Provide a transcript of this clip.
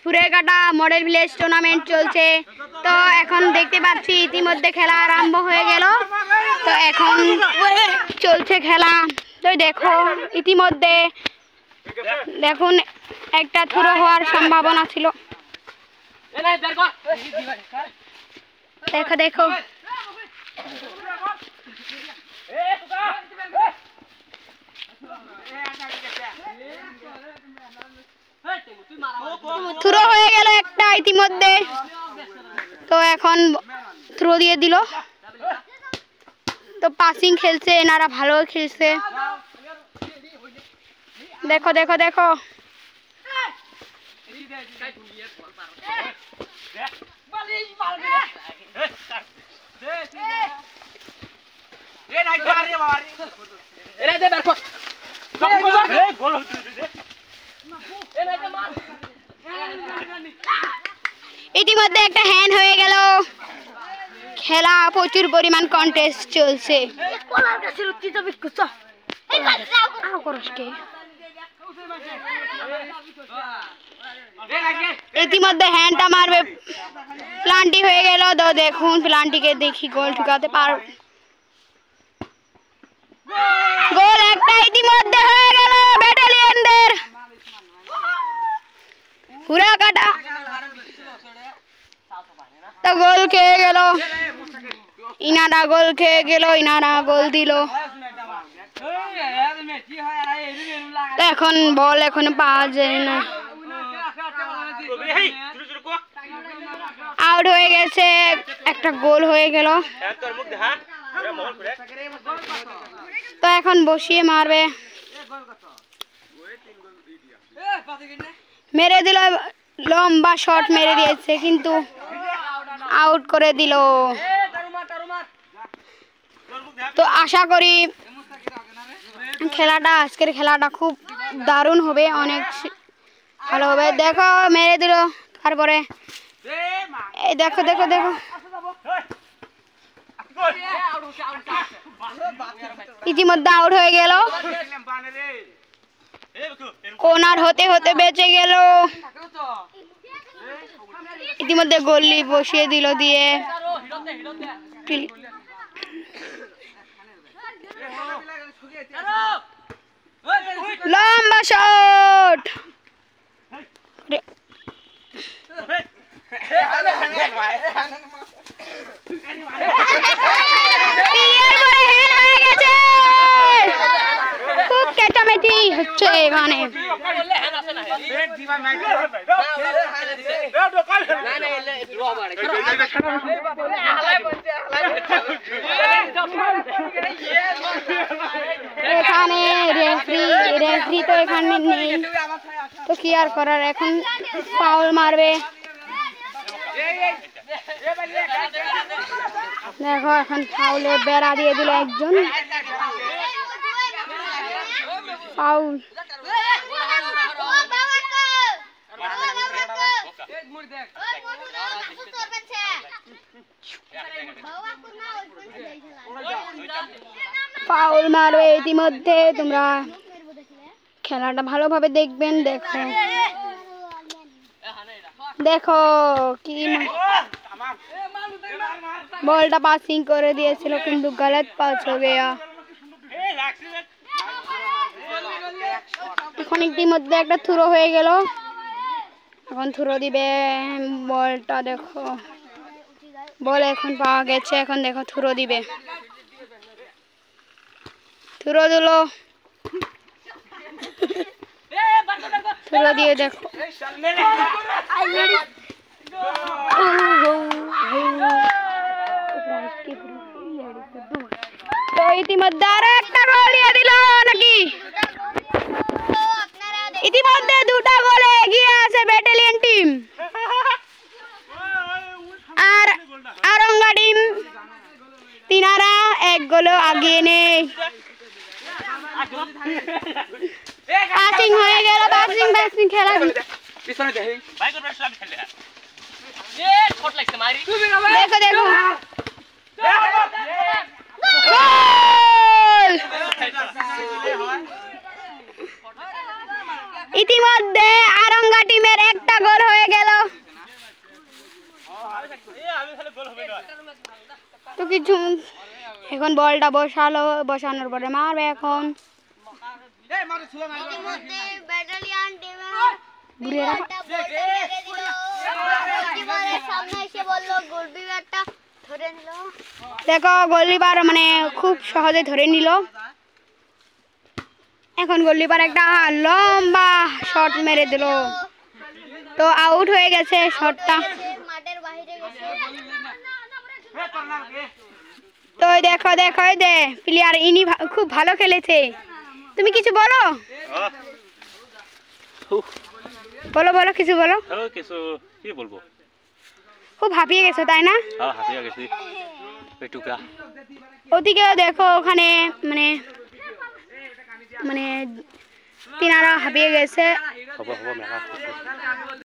ফুরেকাটা model village tournament চলছে। তো এখন দেখতে পাচ্ছি ইতিমধ্যে খেলা আরম্ভ হয়ে গেল। তো এখন চলছে খেলা। তো দেখো ইতিমধ্যে দেখুন একটা থ্রো হওয়ার সম্ভাবনা ছিল। দেখো দেখো থ্রো হয়ে গেল একটা ইতিমধ্যে। তো এখন থ্রো দিয়ে দিল। তো পাসিং খেলছে, এনারা ভালো খেলছে। দেখো দেখো দেখো ইতিমধ্যে একটা হ্যান্ড হয়ে গেল। খেলা প্রচুর পরিমাণ কন্টেস্ট চলছে। ইতিমধ্যে হ্যান্ডটা মারবে, প্লান্টি হয়ে গেল। তো দেখুন প্লান্টিকে দেখি গোল ঠুকাতে পার। গোল একটা ইতিমধ্যে হয়ে গেল ব্যাটালিয়নদের। ফুরেকাটা তো গোল খেয়ে গেল, ইনারা গোল খেয়ে গেল, ইনারা গোল দিল। তো এখন বল এখনো পাওয়া যায় না, আউট হয়ে গেছে। একটা গোল হয়ে গেল। তো এখন বসিয়ে মারবে, মেরে দিল, লম্বা শট মেরে দিয়েছে কিন্তু আউট করে দিল। তো আশা করি খেলাটা, আজকের খেলাটা খুব দারুণ হবে, অনেক ভালো হবে। দেখো মেরে দিল, তারপরে এই দেখো দেখো দেখো ইতিমধ্যে আউট হয়ে গেল। কোনার হতে হতে বেঁচে গেল। ইতিমধ্যে গোলি বসিয়ে দিল দিয়ে লম্বা শট। খুব চেঁচামেচি হচ্ছে এখানে। এখানে রেফারি তো এখানে নেই, তো কি আর করার। এখন ফাউল মারবে। দেখো এখন ফাউলে বেড়া দিয়ে দিল একজন, ফাউল। ফাউল মারবে ইতিমধ্যে। তোমরা খেলাটা ভালোভাবে দেখবেন। দেখো দেখো কি বলটা পাসিং করে দিয়েছিল কিন্তু গলত পাস হয়ে গেয়া। এখন ইতিমধ্যে একটা থ্রো হয়ে গেল, এখন থ্রো দিবে বলটা। দেখো বল এখন পাওয়া গেছে, এখন দেখো থ্রো দিবে, থ্রো দিল, থ্রো দিয়ে দেখো তো ইতিমধ্যে আরো একটা গোল দিয়ে দিল নাকি। ইতিমধ্যে দুটা গোলে এগিয়ে আছে ব্যাটালিয়ন টিম, আর আরঙ্গা টিম তিনারা এক গোলও আগিয়ে নেই। পাসিং হয়ে গেল, পাসিং খেলা দেখো দেখো ইতিমধ্যে আরঙ্গা টিমের একটা গোল হয়ে তো কিছু এখন বলটা বসানোর পরে মারবে এখন। দেখো গোলকিপার মানে খুব সহজে ধরে নিল। এখন গোলকিপার একটা লম্বা শট মেরে দিল, তো আউট হয়ে গেছে শটটা। তো দেখো দেখো প্লেয়ার ইনি খুব ভালো খেলেছে। তুমি কিছু বলো, বলো বলো কিছু বলো। কিছু কি বলবো, খুব হাঁপিয়ে গেছো তাই না? হাঁপিয়ে গেছি পেটুকা। ওদিকেও দেখো ওখানে মানে মানে তিনারা হাঁপিয়ে গেছে।